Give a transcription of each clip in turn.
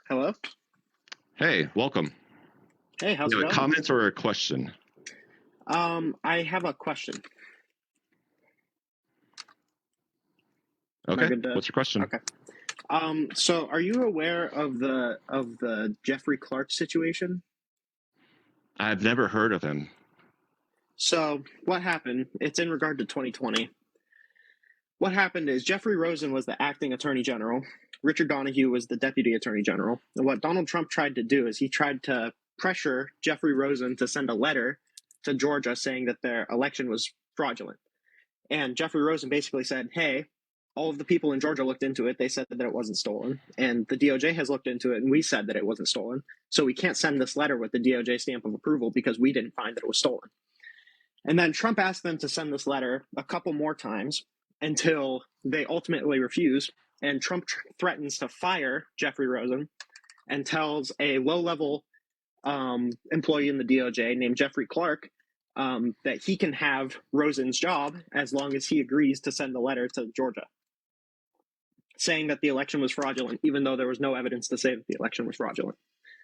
Hello. Hey, welcome. Hey, how's You it have a going? comment or a question? I have a question. Am I Okay, good to? what's your question? Okay. So are you aware of the Jeffrey Clark situation? I've never heard of him. So what happened? It's in regard to 2020. What happened is Jeffrey Rosen was the acting attorney general. Richard Donahue was the deputy attorney general. And what Donald Trump tried to do is he tried to pressure Jeffrey Rosen to send a letter to Georgia saying that their election was fraudulent. And Jeffrey Rosen basically said, hey, all of the people in Georgia looked into it. They said that it wasn't stolen. And the DOJ has looked into it, and we said that it wasn't stolen. So we can't send this letter with the DOJ stamp of approval because we didn't find that it was stolen. And then Trump asked them to send this letter a couple more times until they ultimately refuse. And Trump threatens to fire Jeffrey Rosen and tells a low-level employee in the DOJ named Jeffrey Clark that he can have Rosen's job as long as he agrees to send the letter to Georgia saying that the election was fraudulent, even though there was no evidence to say that the election was fraudulent.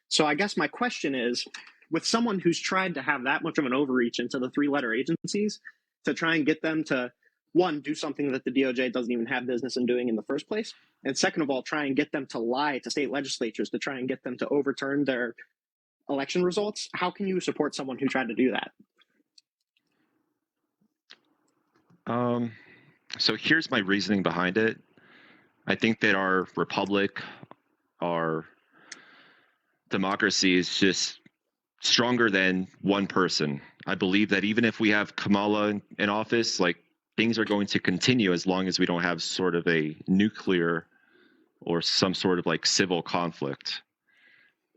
So I guess my question is, with someone who's tried to have that much of an overreach into the three-letter agencies to try and get them to, one, do something that the DOJ doesn't even have business in doing in the first place, and second of all, try and get them to lie to state legislatures to try and get them to overturn their election results, how can you support someone who tried to do that? So here's my reasoning behind it. I think that our republic, our democracy is just stronger than one person. I believe that even if we have Kamala in office, like things are going to continue as long as we don't have sort of a nuclear or some sort of like civil conflict.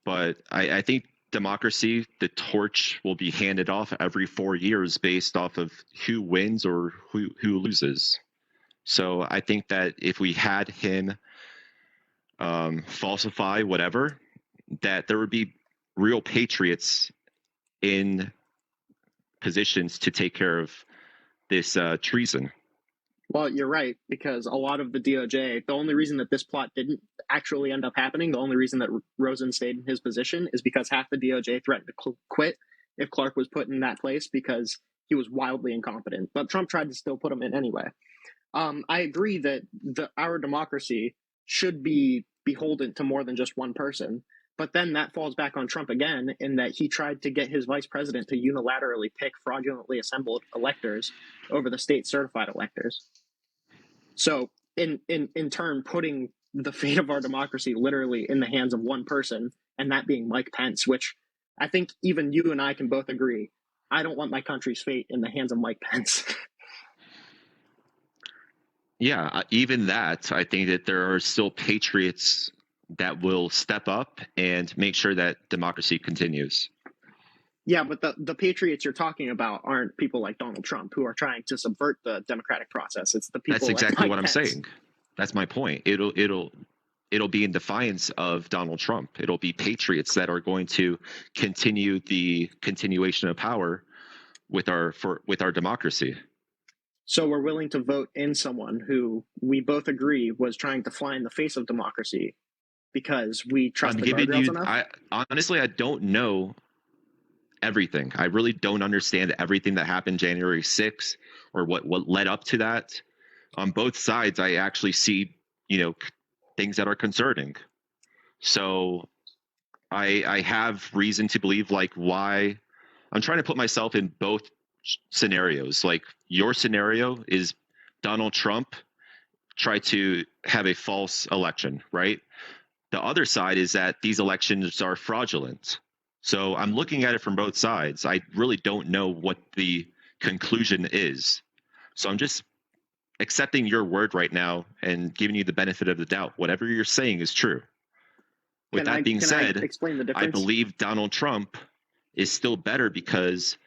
But I think democracy, the torch will be handed off every 4 years based off of who wins or who loses. So I think that if we had him falsify whatever, that there would be real patriots in positions to take care of this treason. Well, you're right, because a lot of the DOJ, the only reason that this plot didn't actually end up happening, the only reason that Rosen stayed in his position is because half the DOJ threatened to quit if Clark was put in that place because he was wildly incompetent. But Trump tried to still put him in anyway. I agree that our democracy should be beholden to more than just one person. But then that falls back on Trump again in that he tried to get his vice president to unilaterally pick fraudulently assembled electors over the state certified electors. So in turn, putting the fate of our democracy literally in the hands of one person, and that being Mike Pence, which I think even you and I can both agree, I don't want my country's fate in the hands of Mike Pence. Yeah, even that, I think that there are still patriots that will step up and make sure that democracy continues. Yeah, but the patriots you're talking about aren't people like Donald Trump who are trying to subvert the democratic process. It's the people That's like exactly Mike what I'm Pence. saying. That's my point. It'll be in defiance of Donald Trump. It'll be patriots that are going to continue the continuation of power with our democracy. So we're willing to vote in someone who we both agree was trying to fly in the face of democracy because we trust I'm the giving guardrails you. enough. I don't know everything. I really don't understand everything that happened January 6th or what led up to that. On both sides, I actually see, things that are concerning. So I have reason to believe like why I'm trying to put myself in both scenarios. Like your scenario is Donald Trump try to have a false election, right? The other side is that these elections are fraudulent. So I'm looking at it from both sides. I really don't know what the conclusion is. So I'm just accepting your word right now and giving you the benefit of the doubt. Whatever you're saying is true. With that being Can I said, explain the I difference? believe Donald Trump is still better because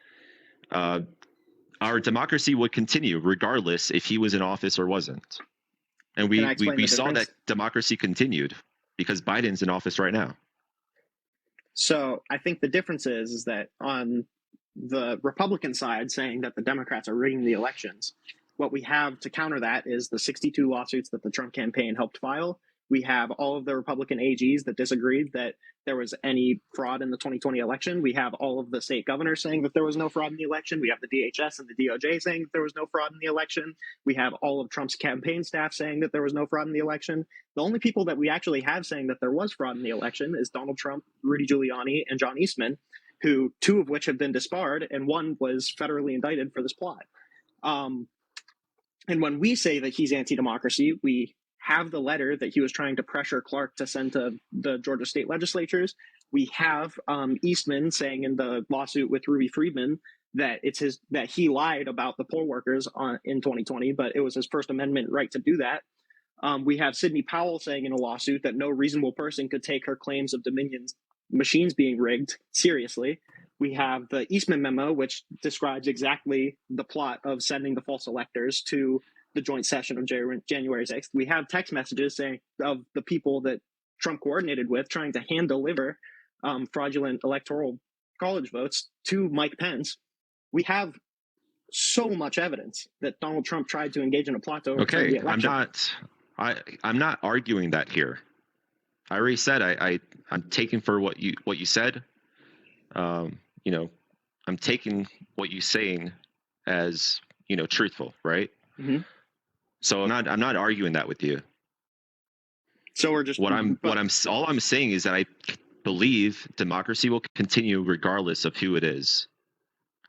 our democracy would continue regardless if he was in office or wasn't. And Can I explain we the saw that difference? democracy continued because Biden's in office right now. So I think the difference is that on the Republican side saying that the Democrats are rigging the elections, what we have to counter that is the 62 lawsuits that the Trump campaign helped file We have all of the Republican AGs that disagreed that there was any fraud in the 2020 election. We have all of the state governors saying that there was no fraud in the election. We have the DHS and the DOJ saying that there was no fraud in the election. We have all of Trump's campaign staff saying that there was no fraud in the election. The only people that we actually have saying that there was fraud in the election is Donald Trump, Rudy Giuliani, and John Eastman, who two of which have been disbarred, and one was federally indicted for this plot. And when we say that he's anti-democracy, we have the letter that he was trying to pressure Clark to send to the Georgia state legislatures. We have Eastman saying in the lawsuit with Ruby Friedman that that he lied about the poll workers in 2020, but it was his First Amendment right to do that. We have Sidney Powell saying in a lawsuit that no reasonable person could take her claims of Dominion's machines being rigged seriously. We have the Eastman memo, which describes exactly the plot of sending the false electors to the joint session of January 6th. We have text messages saying of the people that Trump coordinated with trying to hand deliver fraudulent electoral college votes to Mike Pence. We have so much evidence that Donald Trump tried to engage in a plot to overturn the election. I'm not arguing that here. I already said I'm taking for what you said. I'm taking what you're saying as truthful, right? Mm-hmm. So I'm not arguing that with you. So we're just all I'm saying is that I believe democracy will continue regardless of who it is.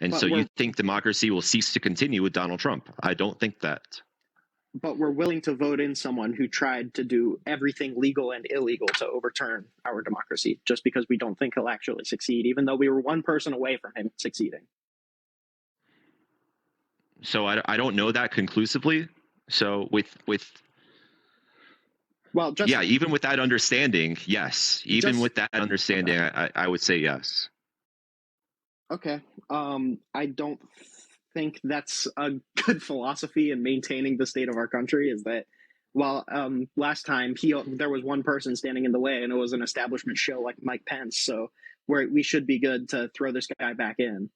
And so you think democracy will cease to continue with Donald Trump? I don't think that. But we're willing to vote in someone who tried to do everything legal and illegal to overturn our democracy, just because we don't think he'll actually succeed, even though we were one person away from him succeeding. So I don't know that conclusively. So even with that understanding, yes. With that understanding, I would say yes. Okay. I don't think that's a good philosophy in maintaining the state of our country, is that last time there was one person standing in the way, and it was an establishment show like Mike Pence. So we should be good to throw this guy back in.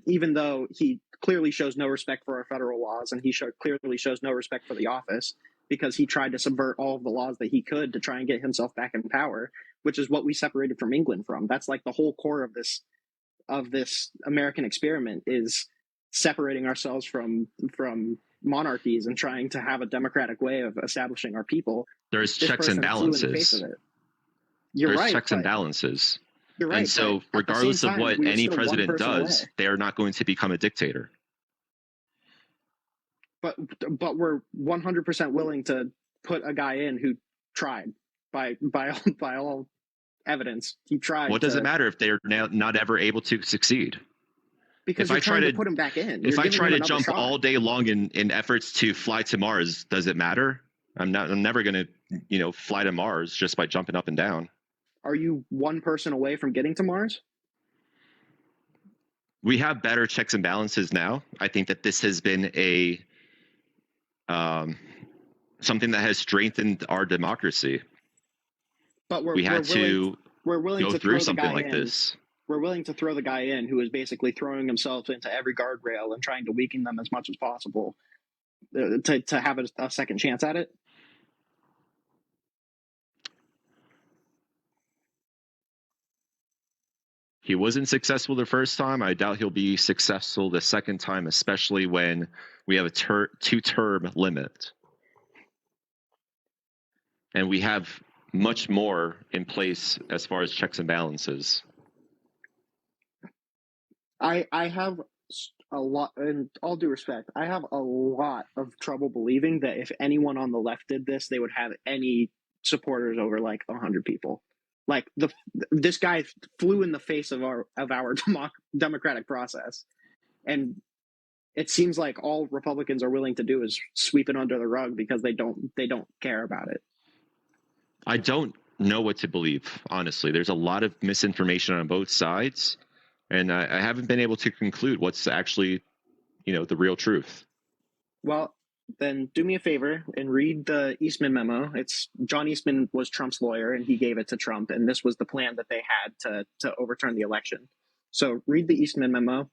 Even though he clearly shows no respect for our federal laws, and he clearly shows no respect for the office, because he tried to subvert all of the laws that he could to try and get himself back in power, which is what we separated from England from. That's like the whole core of this American experiment, is separating ourselves from monarchies and trying to have a democratic way of establishing our people. There's checks and balances. There's checks and balances. You're right. And so regardless of what any president does, they're not going to become a dictator. But we're 100% willing to put a guy in who tried by all evidence. He tried. What does it matter if they're not ever able to succeed? Because if I try to put him back in, if I try to jump all day long in efforts to fly to Mars, does it matter? I'm never going to fly to Mars just by jumping up and down. Are you one person away from getting to Mars? We have better checks and balances now. I think that this has been something that has strengthened our democracy. But we're willing to through something like this. We're willing to throw the guy in who is basically throwing himself into every guardrail and trying to weaken them as much as possible to have a second chance at it. He wasn't successful the first time. I doubt he'll be successful the second time, especially when we have a two-term limit. And we have much more in place as far as checks and balances. I have a lot, in all due respect, I have a lot of trouble believing that if anyone on the left did this, they would have any supporters over like 100 people. Like this guy flew in the face of our democratic process, and it seems like all Republicans are willing to do is sweep it under the rug because they don't care about it. I don't know what to believe, honestly. There's a lot of misinformation on both sides, and I haven't been able to conclude what's actually, the real truth. Well, then do me a favor and read the Eastman memo. John Eastman was Trump's lawyer, and he gave it to Trump, and this was the plan that they had to overturn the election. So read the Eastman memo,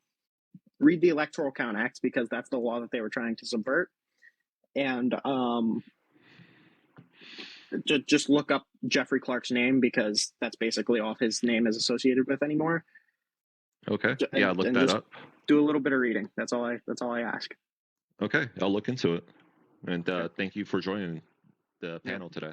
read the Electoral Count Act, because that's the law that they were trying to subvert, and Just look up Jeffrey Clark's name, because that's basically all his name is associated with anymore. Okay. Yeah, I'll look that just up. do a little bit of reading. That's all I ask. Okay, I'll look into it. And thank you for joining the panel today.